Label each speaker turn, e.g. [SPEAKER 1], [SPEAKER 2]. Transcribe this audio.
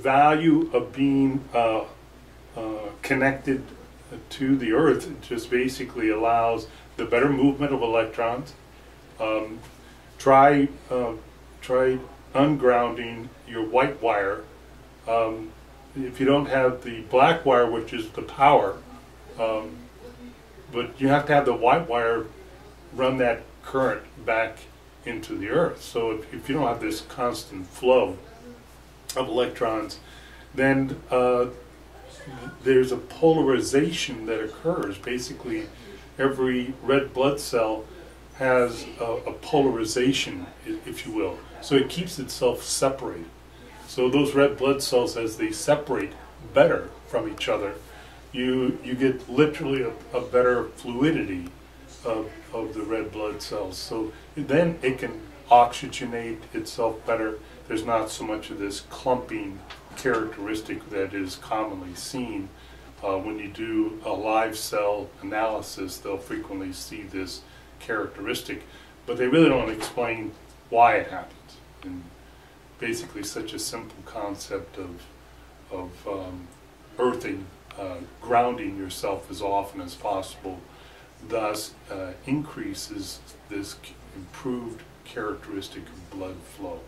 [SPEAKER 1] value of being connected to the Earth just basically allows the better movement of electrons. Try ungrounding your white wire. If you don't have the black wire, which is the power, but you have to have the white wire run that current back into the Earth. So if you don't have this constant flow of electrons, then there's a polarization that occurs. Basically, every red blood cell has a polarization, if you will. So it keeps itself separated. So those red blood cells, as they separate better from each other, you get literally a better fluidity of the red blood cells. So then it can oxygenate itself better. There's not so much of this clumping characteristic that is commonly seen. When you do a live cell analysis, they'll frequently see this characteristic, but they really don't explain why it happens. And basically such a simple concept of earthing, grounding yourself as often as possible, thus increases this improved characteristic of blood flow.